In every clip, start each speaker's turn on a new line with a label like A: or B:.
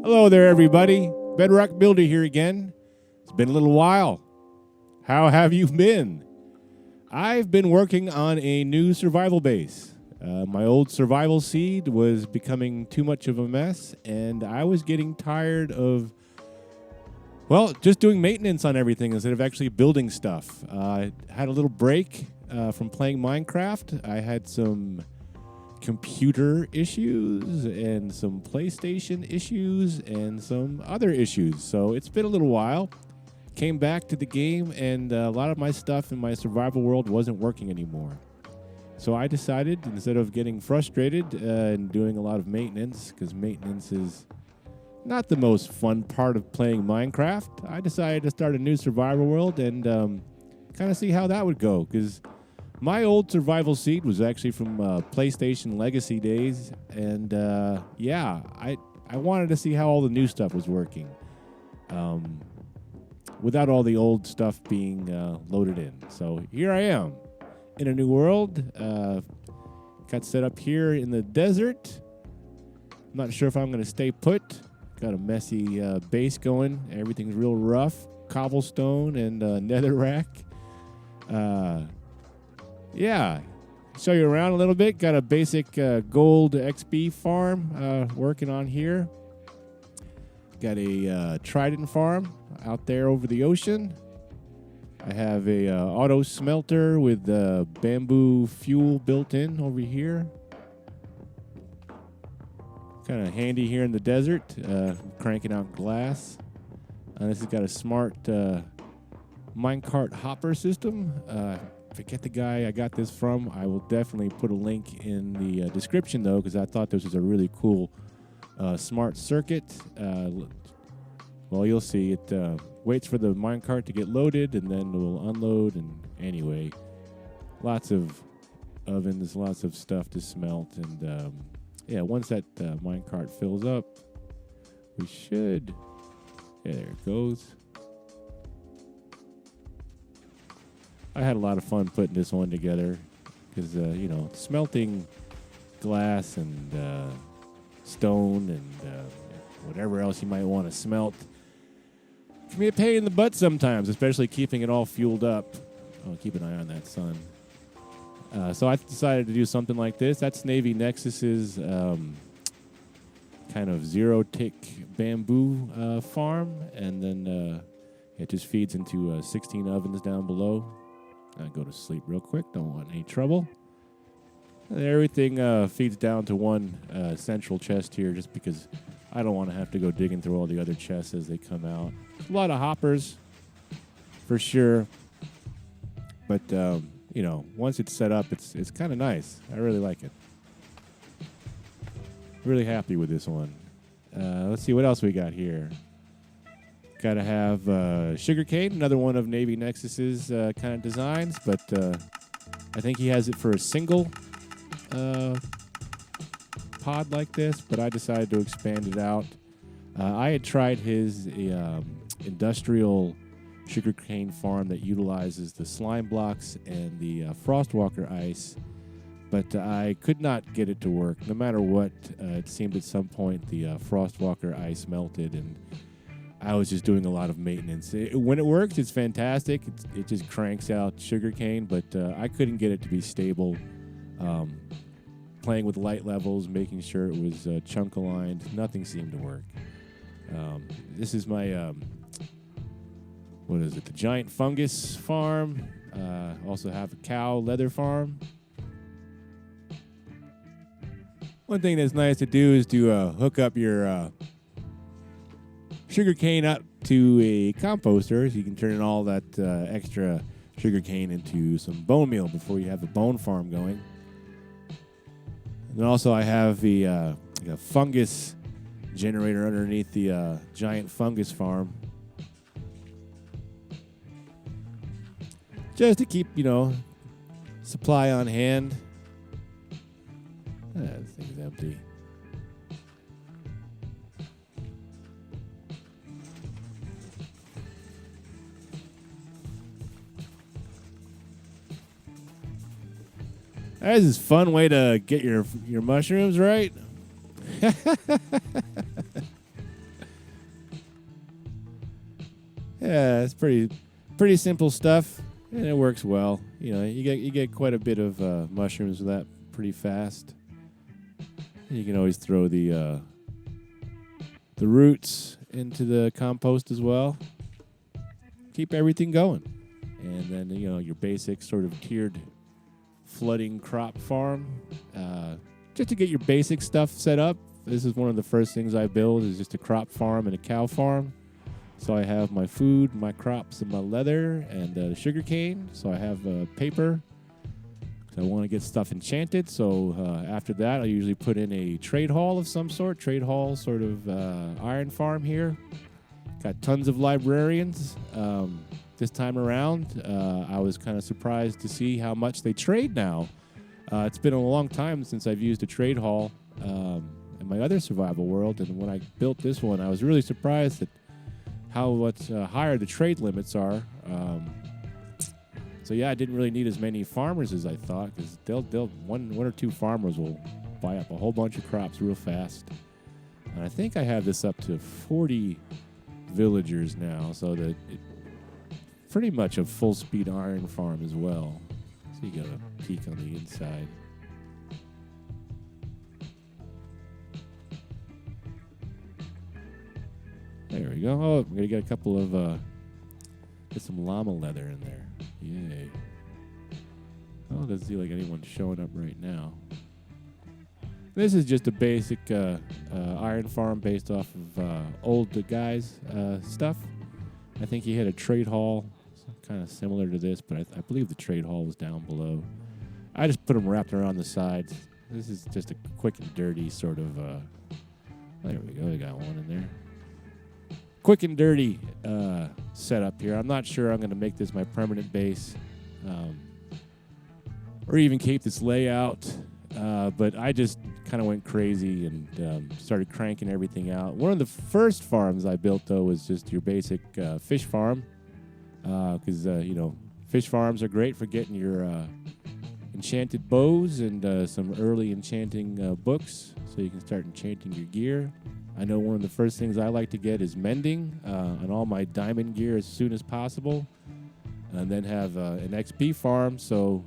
A: Hello there, everybody. Bedrock Builder here again. It's been a little while. How have you been? I've been working on a new survival base. My old survival seed was becoming too much of a mess, and I was getting tired of, just doing maintenance on everything instead of actually building stuff. I had a little break from playing Minecraft. I had some computer issues and some PlayStation issues and some other issues. So it's been a little while. Came back to the game, and a lot of my stuff in my survival world wasn't working anymore. So I decided, instead of getting frustrated and doing a lot of maintenance, because maintenance is not the most fun part of playing Minecraft, I decided to start a new survival world and kind of see how that would go. Because my old survival seed was actually from PlayStation Legacy days, and I wanted to see how all the new stuff was working without all the old stuff being loaded in. So here I am in a new world. Got set up here in the desert. I'm not sure if I'm going to stay put. Got a messy base going. Everything's real rough. Cobblestone and netherrack. Show you around a little bit. Got a basic gold XP farm working on here. Got a trident farm out there over the ocean. I have a auto smelter with bamboo fuel built in over here. Kind of handy here in the desert, cranking out glass. This has got a smart minecart hopper system. Forget the guy I got this from. I will definitely put a link in the description, though, because I thought this was a really cool smart circuit. You'll see. It waits for the minecart to get loaded, and then it will unload. And anyway, lots of ovens, lots of stuff to smelt. And once that minecart fills up, we should... Yeah, there it goes. I had a lot of fun putting this one together because, smelting glass and stone and whatever else you might want to smelt can be a pain in the butt sometimes, especially keeping it all fueled up. Oh, keep an eye on that sun. So I decided to do something like this. That's Navy Nexus's kind of zero-tick bamboo farm, and then it just feeds into 16 ovens down below. I go to sleep real quick. Don't want any trouble. And everything feeds down to one central chest here, just because I don't want to have to go digging through all the other chests as they come out. A lot of hoppers, for sure. But once it's set up, it's kind of nice. I really like it. Really happy with this one. Let's see what else we got here. Got to have sugarcane, another one of Navy Nexus's kind of designs, but I think he has it for a single pod like this, but I decided to expand it out. I had tried his industrial sugarcane farm that utilizes the slime blocks and the frostwalker ice, but I could not get it to work. No matter what, it seemed at some point the frostwalker ice melted, and I was just doing a lot of maintenance. When it works, it's fantastic. It just cranks out sugarcane, but I couldn't get it to be stable. Playing with light levels, making sure it was chunk aligned, nothing seemed to work. This is my, the giant fungus farm. Also have a cow leather farm. One thing that's nice to do is to hook up your sugarcane up to a composter, so you can turn all that extra sugarcane into some bone meal before you have the bone farm going. And also I have the fungus generator underneath the giant fungus farm, just to keep supply on hand. This thing's empty. That is a fun way to get your mushrooms, right? Yeah, it's pretty simple stuff, and it works well. You know, you get quite a bit of mushrooms with that pretty fast. You can always throw the roots into the compost as well. Keep everything going, and then your basic sort of tiered flooding crop farm. Just to get your basic stuff set up. This is one of the first things I build is just a crop farm and a cow farm. So I have my food, my crops, and my leather, and sugar cane. So I have paper. I want to get stuff enchanted. So after that, I usually put in a trade hall of some sort. Trade hall, sort of iron farm here. Got tons of librarians. This time around, I was kind of surprised to see how much they trade now. It's been a long time since I've used a trade hall in my other survival world, and when I built this one, I was really surprised at how much higher the trade limits are. So yeah, I didn't really need as many farmers as I thought, because they'll one or two farmers will buy up a whole bunch of crops real fast. And I think I have this up to 40 villagers now, so that it pretty much a full speed iron farm as well. So you got a peek on the inside. There we go. Oh, we're gonna get a couple of get some llama leather in there. Yay. Oh, it doesn't seem like anyone's showing up right now. This is just a basic iron farm based off of old guy's stuff. I think he had a trade hall, kind of similar to this, but I believe the trade hall was down below. I just put them wrapped around the sides. This is just a quick and dirty sort of. There we go. We got one in there. Quick and dirty setup here. I'm not sure I'm going to make this my permanent base, or even keep this layout. But I just kind of went crazy and started cranking everything out. One of the first farms I built, though, was just your basic fish farm, because fish farms are great for getting your enchanted bows and some early enchanting books, so you can start enchanting your gear. I know one of the first things I like to get is mending on all my diamond gear as soon as possible, and then have an XP farm, so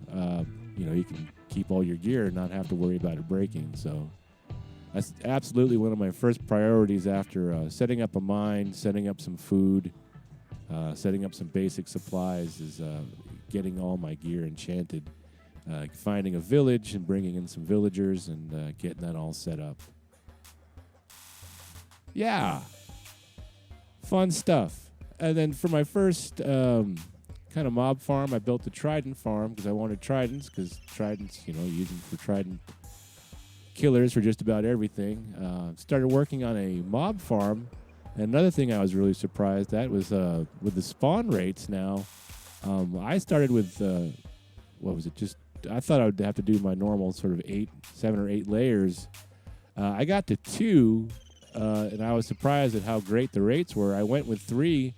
A: you can keep all your gear and not have to worry about it breaking. So that's absolutely one of my first priorities after setting up a mine, setting up some food, setting up some basic supplies, is getting all my gear enchanted, finding a village and bringing in some villagers and getting that all set up. Yeah, fun stuff. And then for my first kind of mob farm, I built a trident farm because I wanted tridents, because tridents, use them for trident killers for just about everything. Started working on a mob farm. And another thing I was really surprised at was with the spawn rates now. I started with, I thought I would have to do my normal sort of 7 or 8 layers. I got to 2. And I was surprised at how great the rates were. I went with 3,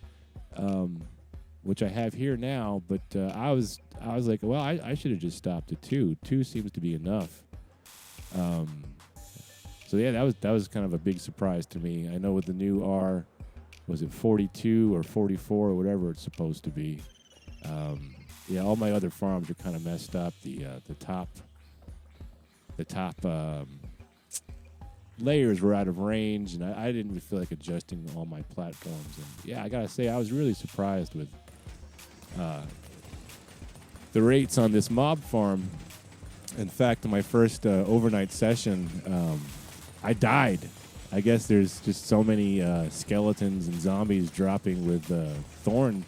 A: which I have here now, but I was like, well, I should have just stopped at 2. 2 seems to be enough. So yeah, that was kind of a big surprise to me. I know with the new R, was it 42 or 44 or whatever it's supposed to be. All my other farms are kind of messed up. The top layers were out of range, and I didn't really feel like adjusting all my platforms. And yeah, I gotta say, I was really surprised with the rates on this mob farm. In fact, in my first overnight session, I died. I guess there's just so many skeletons and zombies dropping with thorn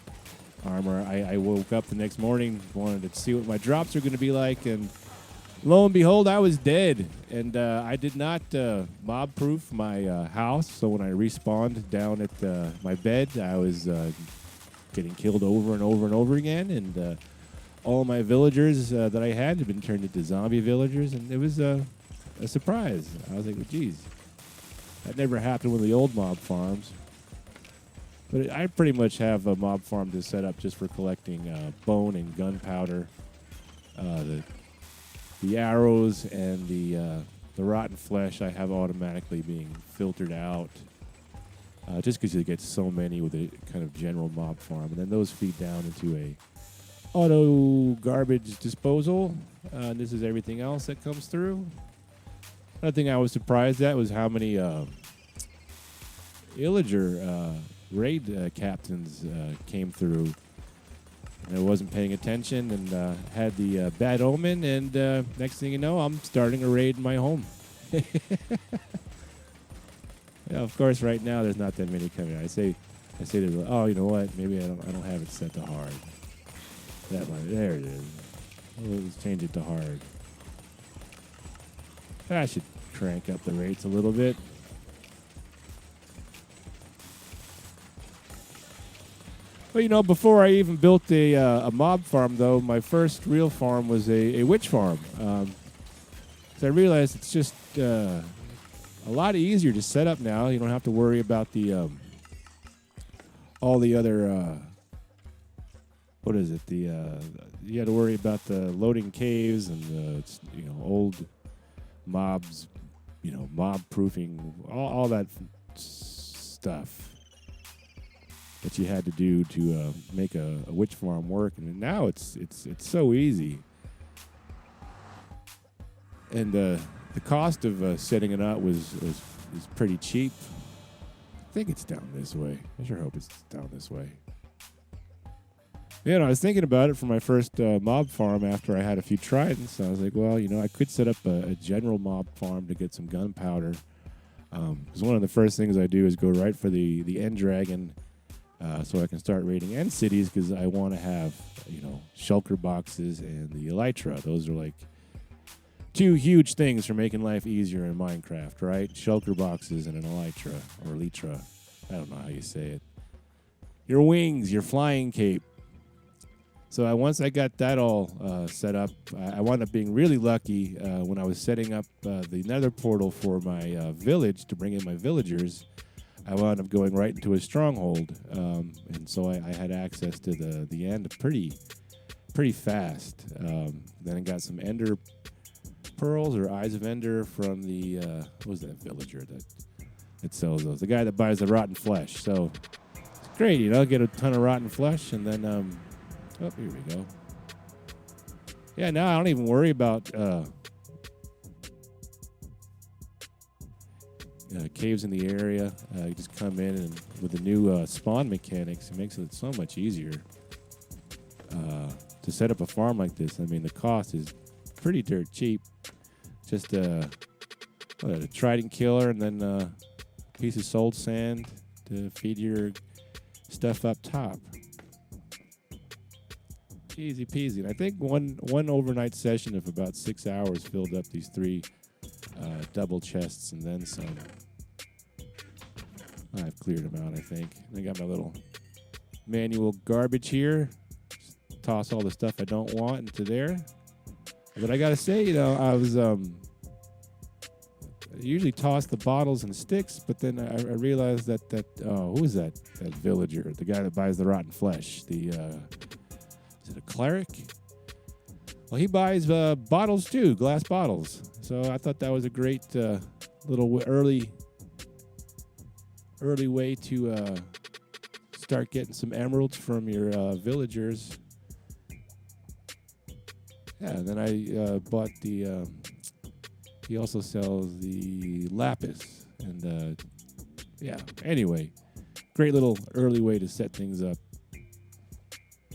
A: armor. I woke up the next morning, wanted to see what my drops are going to be like, and lo and behold, I was dead. And I did not mob-proof my house, so when I respawned down at my bed, I was getting killed over and over and over again, and all my villagers that I had been turned into zombie villagers, and it was a surprise. I was like, well, geez, that never happened with the old mob farms. But I pretty much have a mob farm to set up just for collecting bone and gunpowder, the arrows and the rotten flesh I have automatically being filtered out. just because you get so many with a kind of general mob farm. And then those feed down into a auto garbage disposal. And this is everything else that comes through. Another thing I was surprised at was how many Illager raid captains came through. And I wasn't paying attention and had the bad omen. And next thing you know, I'm starting a raid in my home. Yeah, of course, right now there's not that many coming. I say to them, oh, you know what? Maybe I don't have it set to hard. That one, there it is. Let's change it to hard. I should crank up the rates a little bit. But, you know, before I even built a mob farm, though, my first real farm was a witch farm. So I realized it's just a lot easier to set up now. You don't have to worry about the all the other what is it? You had to worry about the loading caves and the old mobs, mob proofing, all that stuff that you had to do to make a witch farm work. And now it's so easy. And the cost of setting it up is pretty cheap. I think it's down this way. I sure hope it's down this way. I was thinking about it for my first mob farm after I had a few tridents. I was like, well, I could set up a general mob farm to get some gunpowder. Because one of the first things I do is go right for the end dragon, so I can start raiding end cities, because I want to have, shulker boxes and the elytra. Those are like two huge things for making life easier in Minecraft, right? Shulker boxes and an elytra, or elytra. I don't know how you say it. Your wings, your flying cape. So once I got that all set up, I wound up being really lucky when I was setting up the nether portal for my village to bring in my villagers. I wound up going right into a stronghold, and so I had access to the end pretty fast. Then I got some ender pearls or eyes of ender from the what was that villager that sells those? The guy that buys the rotten flesh. So it's great, get a ton of rotten flesh, and then oh, here we go. Yeah, now I don't even worry about caves in the area. You just come in, and with the new spawn mechanics, it makes it so much easier to set up a farm like this. I mean, the cost is pretty dirt cheap. Just a trident killer and then a piece of soul sand to feed your stuff up top. Easy peasy. And I think one overnight session of about 6 hours filled up these 3 double chests and then some. I've cleared them out, I think. I got my little manual garbage here. Just toss all the stuff I don't want into there. But I gotta say, I was I usually toss the bottles and sticks, but then I realized that who is that villager? The guy that buys the rotten flesh. Is it a cleric? Well, he buys bottles too, glass bottles. So I thought that was a great little early way to start getting some emeralds from your villagers. Yeah, and then I bought the. He also sells the lapis, and yeah. Anyway, great little early way to set things up.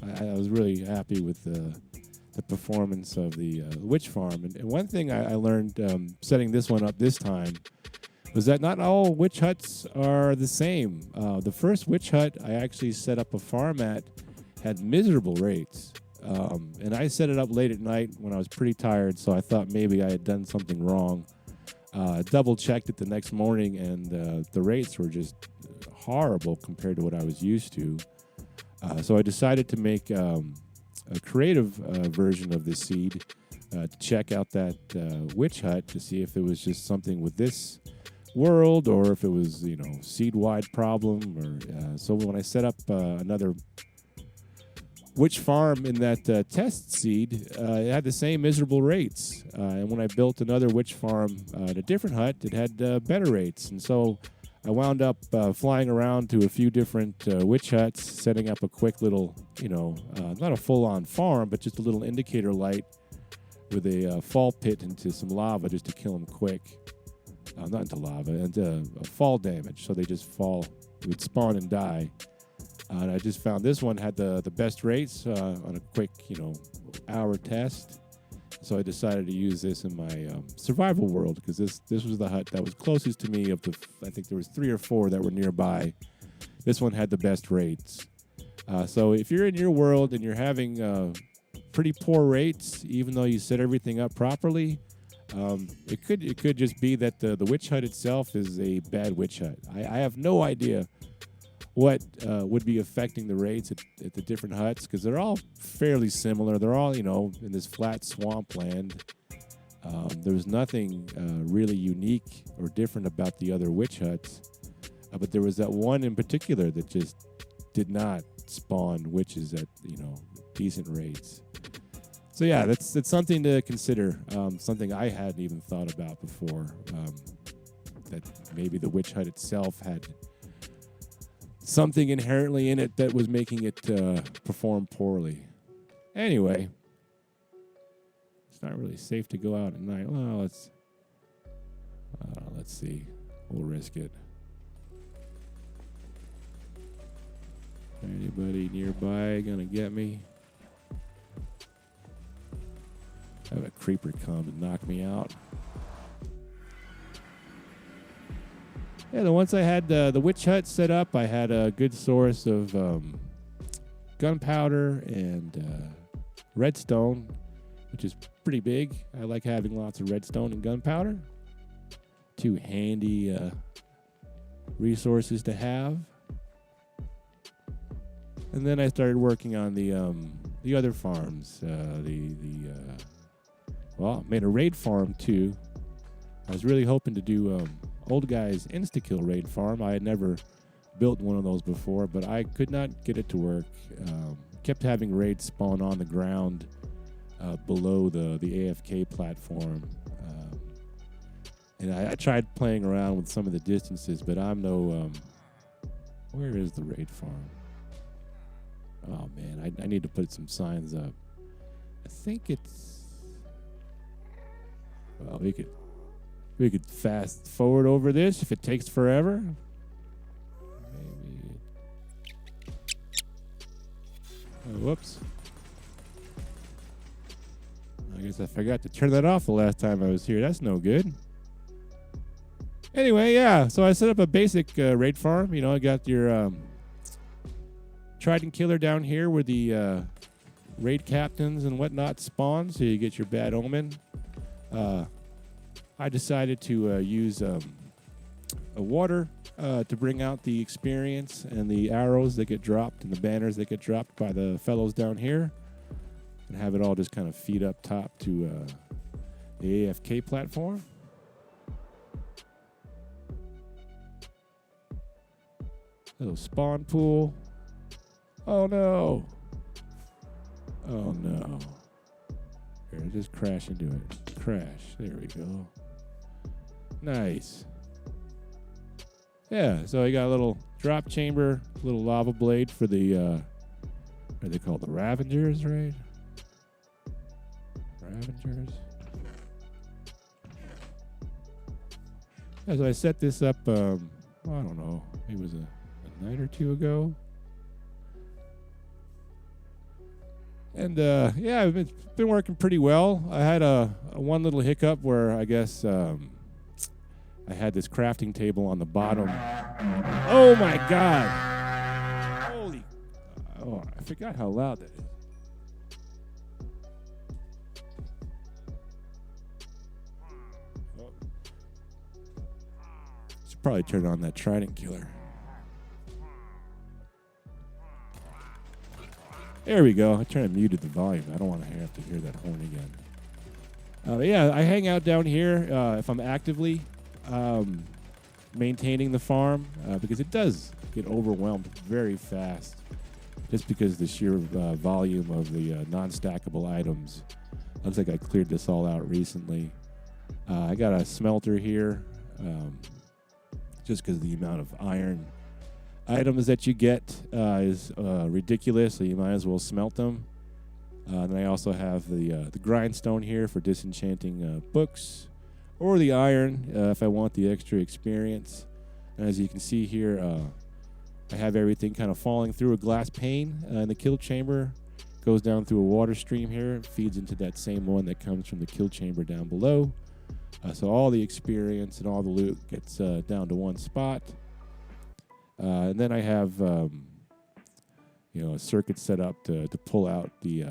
A: I was really happy with the performance of the witch farm. And one thing I learned setting this one up this time was that not all witch huts are the same. The first witch hut I actually set up a farm at had miserable rates. And I set it up late at night when I was pretty tired, so I thought maybe I had done something wrong. Double-checked it the next morning, and the rates were just horrible compared to what I was used to. So I decided to make a creative version of this seed to check out that witch hut to see if it was just something with this world or if it was, seed-wide problem. Or so when I set up another witch farm in that test seed, it had the same miserable rates. And when I built another witch farm at a different hut, it had better rates. And so I wound up flying around to a few different witch huts, setting up a quick little, not a full-on farm, but just a little indicator light with a fall pit into some lava just to kill them quick. Not into lava, into fall damage. So they just fall, they would spawn and die. And I just found this one had the best rates on a quick, hour test. So I decided to use this in my survival world because this was the hut that was closest to me. I think there was 3 or 4 that were nearby. This one had the best rates. So if you're in your world and you're having pretty poor rates, even though you set everything up properly, it could just be that the witch hut itself is a bad witch hut. I have no idea what would be affecting the rates at the different huts because they're all fairly similar. They're all, in this flat swampland. There was nothing really unique or different about the other witch huts. But there was that one in particular that just did not spawn witches at, decent rates. So yeah, that's something to consider. Something I hadn't even thought about before. That maybe the witch hut itself had something inherently in it that was making it perform poorly. Anyway, it's not really safe to go out at night. Well, let's see. We'll risk it. Anybody nearby gonna get me? I have a creeper come and knock me out. Yeah, once I had the witch hut set up, I had a good source of gunpowder and redstone, which is pretty big. I like having lots of redstone and gunpowder. 2 handy resources to have. And then I started working on the other farms. Made a raid farm too. I was really hoping to do Old Guy's insta-kill raid farm. I had never built one of those before, but I could not get it to work. Kept having raids spawn on the ground below the AFK platform. And I tried playing around with some of the distances, but I'm no... where is the raid farm? Oh, man, I need to put some signs up. I think it's... Well, we could fast forward over this if it takes forever. Maybe. Oh, whoops. I guess I forgot to turn that off the last time I was here. That's no good. Anyway, yeah. So I set up a basic raid farm. I got your trident killer down here where the raid captains and whatnot spawn. So you get your bad omen. I decided to use a water to bring out the experience and the arrows that get dropped and the banners that get dropped by the fellows down here, and have it all just kind of feed up top to the AFK platform. Little spawn pool. Oh no. Oh no. Here, just crash into it. Crash. There we go. Nice. Yeah, so I got a little drop chamber, little lava blade for the, what are they called? The Ravengers, right? Ravengers. Yeah, so I set this up, I don't know, it was a night or 2 ago. And yeah, it's been working pretty well. I had a one little hiccup where I guess I had this crafting table on the bottom. Oh my God! Holy! Oh, I forgot how loud that is. Oh. Should probably turn on that trident killer. There we go. I tried to muted the volume. I don't want to have to hear that horn again. Yeah, I hang out down here if I'm actively maintaining the farm because it does get overwhelmed very fast just because of the sheer volume of the non-stackable items. Looks like I cleared this all out recently. I got a smelter here. just because the amount of iron items that you get is ridiculous, so you might as well smelt them. And I also have the grindstone here for disenchanting books, or the iron if I want the extra experience. And as you can see here, I have everything kind of falling through a glass pane in the kill chamber. Goes down through a water stream here, feeds into that same one that comes from the kill chamber down below. So all the experience and all the loot gets down to one spot. And then I have a circuit set up to pull out the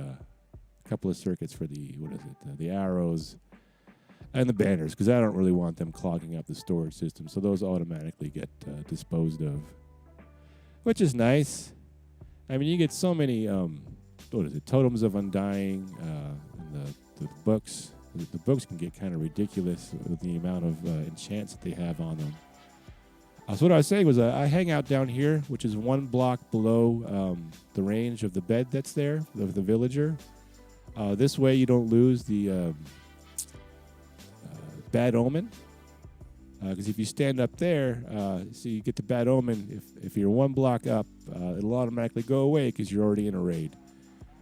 A: couple of circuits for the arrows and the banners, because I don't really want them clogging up the storage system. So those automatically get disposed of, which is nice. I mean, you get so many totems of undying, and the books. The books can get kind of ridiculous with the amount of enchants that they have on them. So what I was saying was I hang out down here, which is one block below the range of the bed that's there, of the villager. This way you don't lose the bad omen. Because if you stand up there, so you get the bad omen, if you're one block up, it'll automatically go away because you're already in a raid.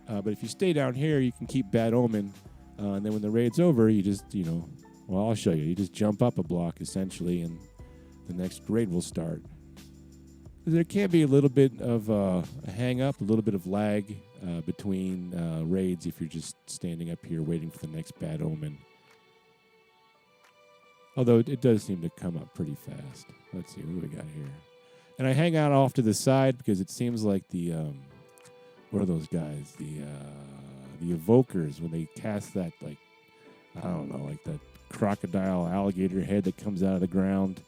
A: But if you stay down here, you can keep bad omen. And then when the raid's over, you just, I'll show you. You just jump up a block, essentially, and the next raid will start. There can be a little bit of a hang-up, a little bit of lag between raids if you're just standing up here waiting for the next bad omen. Although it does seem to come up pretty fast. Let's see, what do we got here? And I hang out off to the side because it seems like the, what are those guys? The evokers, when they cast that, like that crocodile alligator head that comes out of the ground.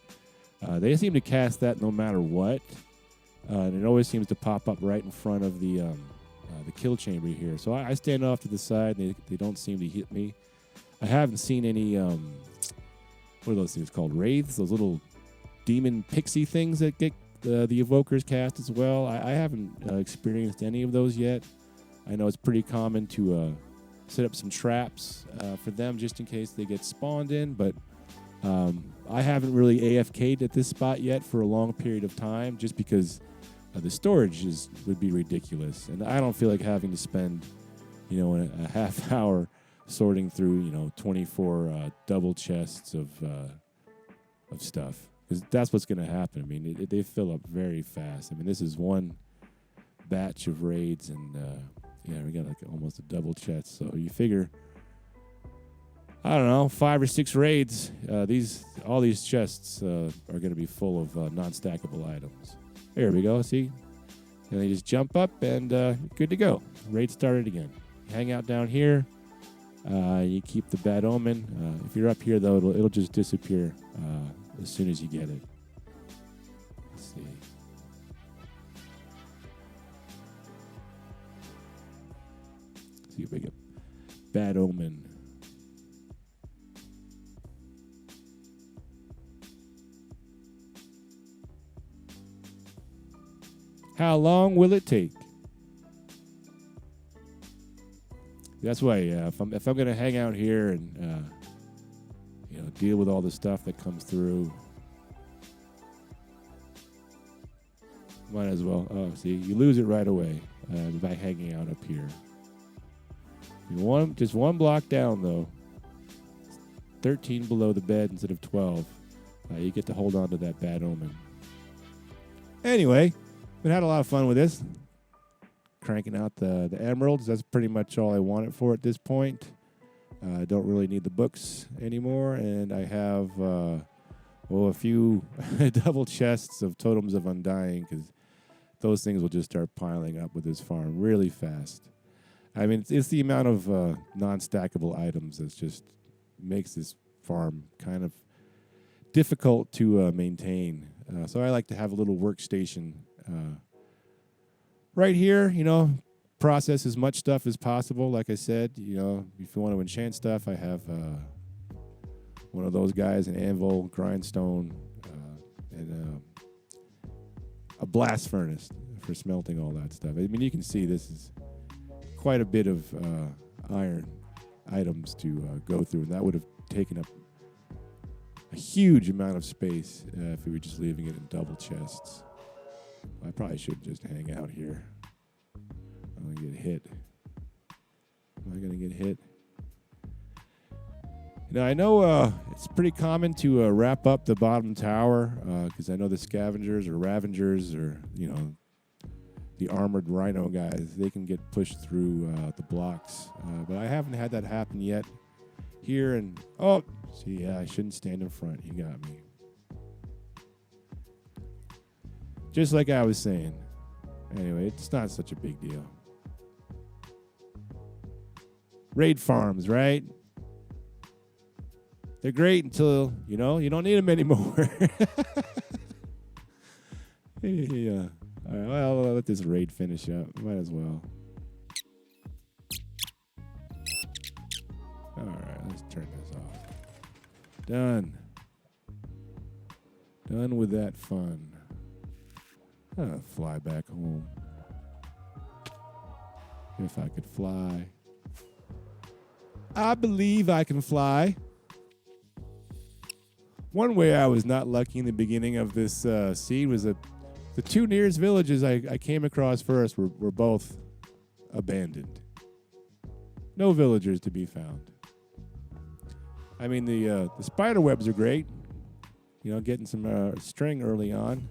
A: They seem to cast that no matter what. And it always seems to pop up right in front of the kill chamber here. So I stand off to the side, and they don't seem to hit me. I haven't seen any, what are those things called? Wraiths? Those little demon pixie things that get the evokers cast as well. I haven't experienced any of those yet. I know it's pretty common to set up some traps for them just in case they get spawned in, but I haven't really AFK'd at this spot yet for a long period of time just because the storage would be ridiculous. And I don't feel like having to spend, a half hour sorting through, 24 double chests of stuff. Because that's what's going to happen. I mean, they fill up very fast. I mean, this is one batch of raids, and we got like almost a double chest. So you figure, I don't know, 5 or 6 raids. All these chests are going to be full of non-stackable items. There we go. See, and they just jump up and good to go. Raid started again. You hang out down here. You keep the bad omen. If you're up here though, it'll just disappear as soon as you get it. Let's see. See if we get bad omen. How long will it take? That's why, if I'm gonna hang out here and deal with all the stuff that comes through, might as well. Oh, see, you lose it right away by hanging out up here. Just one block down though. 13 below the bed instead of 12. You get to hold on to that bad omen. Anyway, we had a lot of fun with this. Cranking out the emeralds. That's pretty much all I want it for at this point. I don't really need the books anymore, and I have a few double chests of totems of undying, because those things will just start piling up with this farm really fast. I mean, it's the amount of non-stackable items that just makes this farm kind of difficult to maintain. So I like to have a little workstation right here, process as much stuff as possible. Like I said, if you want to enchant stuff, I have one of those guys, an anvil, grindstone, and a blast furnace for smelting all that stuff. I mean, you can see this is quite a bit of iron items to go through, and that would have taken up a huge amount of space if we were just leaving it in double chests. I probably should just hang out here. I'm going to get hit. Am I going to get hit? Now, I know it's pretty common to wrap up the bottom tower because I know the scavengers or ravengers or, you know, the armored rhino guys, they can get pushed through the blocks. But I haven't had that happen yet here. And, oh, see, yeah, I shouldn't stand in front. You got me. Just like I was saying. Anyway, it's not such a big deal. Raid farms, right? They're great until, you know, you don't need them anymore. Yeah. All right, well, I'll let this raid finish up. Might as well. All right, let's turn this off. Done. Done with that fun. I'll fly back home. If I could fly. I believe I can fly. One way I was not lucky in the beginning of this seed was that the two nearest villages I came across first were both abandoned. No villagers to be found. I mean, the spider webs are great. You know, getting some string early on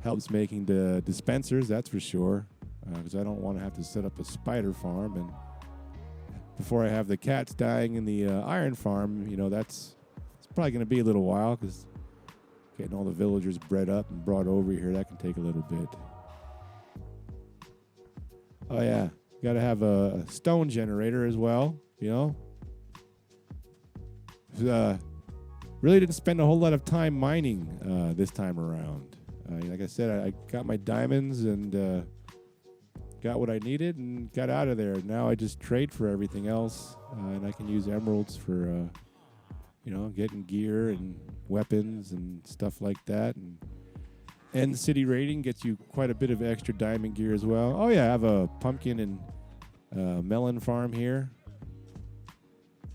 A: helps making the dispensers, that's for sure. Because I don't want to have to set up a spider farm. And before I have the cats dying in the iron farm, you know, it's probably going to be a little while because getting all the villagers bred up and brought over here, that can take a little bit. Oh, yeah. Got to have a stone generator as well, you know. Really didn't spend a whole lot of time mining this time around. Like I said, I got my diamonds and got what I needed and got out of there. Now I just trade for everything else, and I can use emeralds for, you know, getting gear and weapons and stuff like that. And city raiding gets you quite a bit of extra diamond gear as well. Oh, yeah, I have a pumpkin and melon farm here.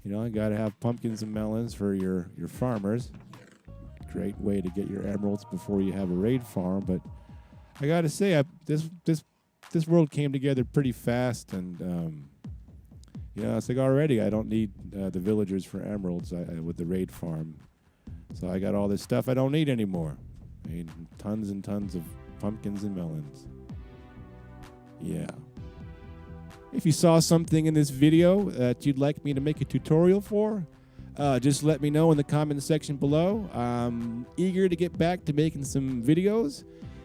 A: You know, I got to have pumpkins and melons for your farmers. Great way to get your emeralds before you have a raid farm. But I got to say, this world came together pretty fast. And, you know, it's like already I don't need the villagers for emeralds with the raid farm. So I got all this stuff I don't need anymore. I mean, tons and tons of pumpkins and melons. Yeah. If you saw something in this video that you'd like me to make a tutorial for, just let me know in the comment section below. I'm eager to get back to making some videos.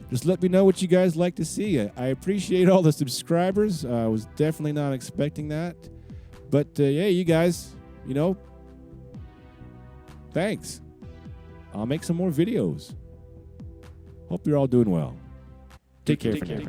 A: Just let me know what you guys like to see. I appreciate all the subscribers. I was definitely not expecting that. But, yeah, you guys, you know, thanks. I'll make some more videos. Hope you're all doing well. Take care for now.